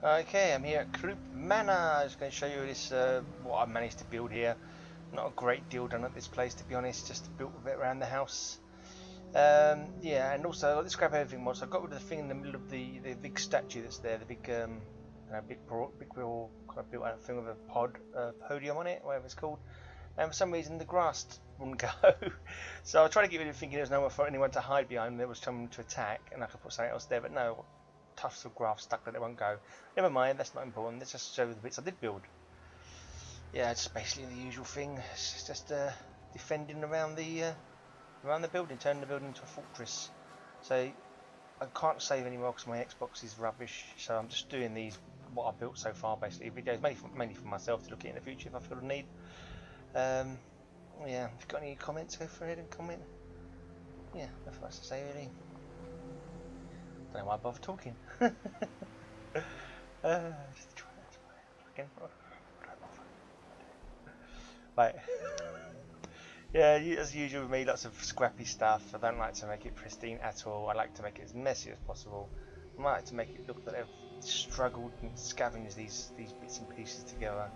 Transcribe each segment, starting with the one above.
Okay, I'm here at Croup Manor. I'm just going to show you this what I managed to build here. Not a great deal done at this place, to be honest. Just built a bit around the house. Yeah, and also let's grab everything mod. So I got rid of the thing in the middle of the big statue that's there, the big big wheel kind of built out thing with a podium on it, whatever it's called. And for some reason the grass wouldn't go. So I tried to get rid of it thinking there was nowhere for anyone to hide behind. There was someone to attack, and I could put something else there, but no. Tufts of grass stuck that it won't go. Never mind, that's not important. Let's just show the bits I did build. Yeah, it's basically the usual thing. It's just defending around the building, turning the building into a fortress. So I can't save anymore because my Xbox is rubbish. So I'm just doing these what I've built so far, basically videos mainly for myself to look at in the future if I feel the need. Yeah, if you've got any comments, go for ahead and comment. Yeah, nothing much to say really. Don't know why I bother talking. Just try that again. Right. Yeah, as usual with me, lots of scrappy stuff. I don't like to make it pristine at all. I like to make it as messy as possible. I like to make it look that they've struggled and scavenged these bits and pieces together.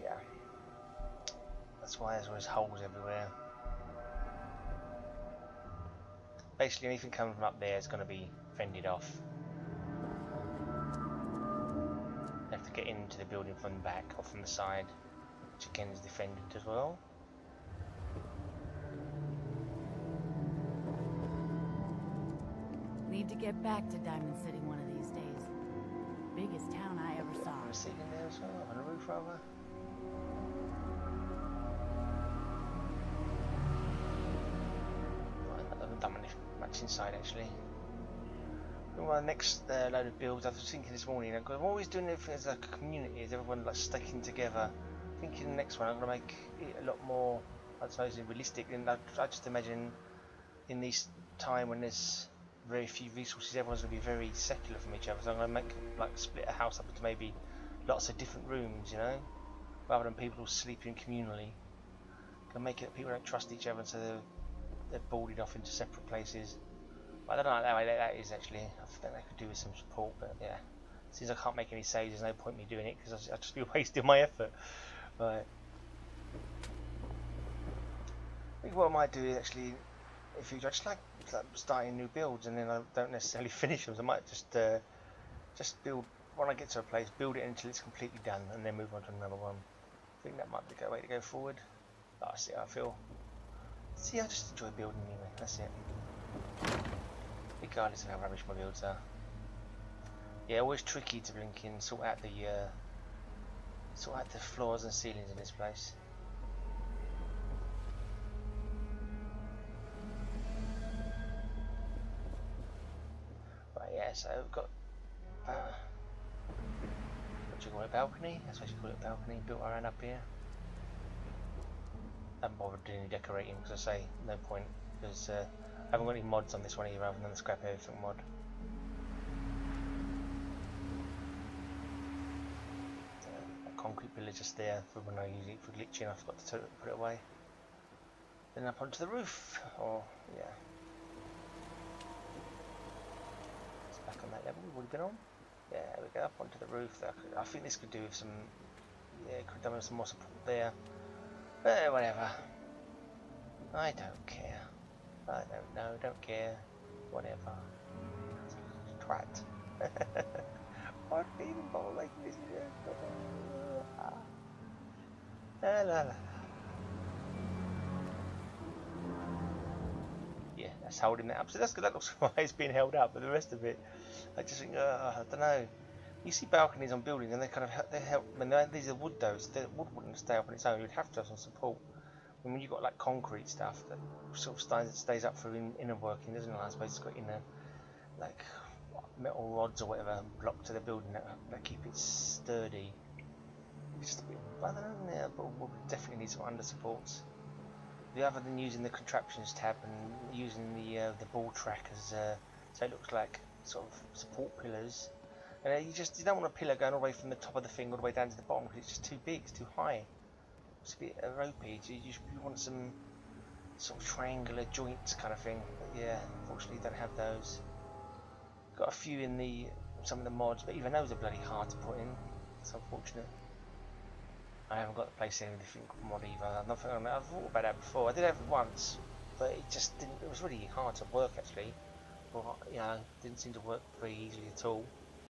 Yeah. That's why there's always holes everywhere. Basically anything coming from up there is going to be fended off. You have to get into the building from the back or from the side, which again is defended as well. Need to get back to Diamond City one of these days. Biggest town I ever saw. I'm sitting there as well, on the roof rather. I haven't done much inside actually. My next load of builds, I was thinking this morning, because I'm always doing everything as a community, as everyone like sticking together. Thinking the next one I'm going to make it a lot more, I suppose, realistic. And I just imagine in this time when there's very few resources, everyone's going to be very secular from each other. So I'm going to make like split a house up into maybe lots of different rooms, you know, rather than people sleeping communally. I'm going to make it that people don't trust each other, so they're boarded off into separate places. I don't know how that is actually. I think I could do with some support, but yeah. Since I can't make any saves, there's no point in me doing it because I'll just be wasting my effort. Right. I think what I might do is actually, if you just like starting new builds and then I don't necessarily finish them, so I might just build when I get to a place, build it until it's completely done, and then move on to another one. I think that might be the way to go forward. Oh, see how I feel. See, I just enjoy building anyway. That's it. Regardless of how rubbish my builds are. Yeah, always tricky to blink in, sort out the floors and ceilings in this place. Right, yeah, so we've got what do you call it, balcony? That's what you call it, balcony, built around up here. I haven't bothered doing any decorating because I say no point, because I haven't got any mods on this one either other than the scrap everything mod. That concrete pillar just there for when I use it for glitching. I forgot to put it away. Then up onto the roof. Oh yeah. It's back on that level we've already been on. Yeah, we go up onto the roof. I think this could do with some. Yeah, could have done with some more support there. But whatever. I don't care. I don't know, don't care. Whatever. Twat. What people like this? Yeah, that's holding that up. So that's good. That looks why it's being held up, but the rest of it, I just think, I don't know. You see balconies on buildings, and they help. When these are wood, though, so the wood wouldn't stay up on its own. You'd have to have some support. And when you've got like concrete stuff that sort of stays up for inner working, doesn't it? I suppose it's got inner like metal rods or whatever blocked to the building that keep it sturdy. It's just a bit, I don't know, yeah, but we'll definitely need some under supports. Other than using the contraptions tab and using the ball track as so it looks like sort of support pillars. And you don't want a pillar going all the way from the top of the thing all the way down to the bottom because it's just too big, it's too high. It's a bit ropey. You want some sort of triangular joints kind of thing. But yeah, unfortunately, you don't have those. Got a few in the some of the mods, but even those are bloody hard to put in. It's unfortunate. I haven't got the place anything mod either. I've thought about that before. I did have it once, but it just didn't. It was really hard to work actually. Well, yeah, it didn't seem to work very easily at all.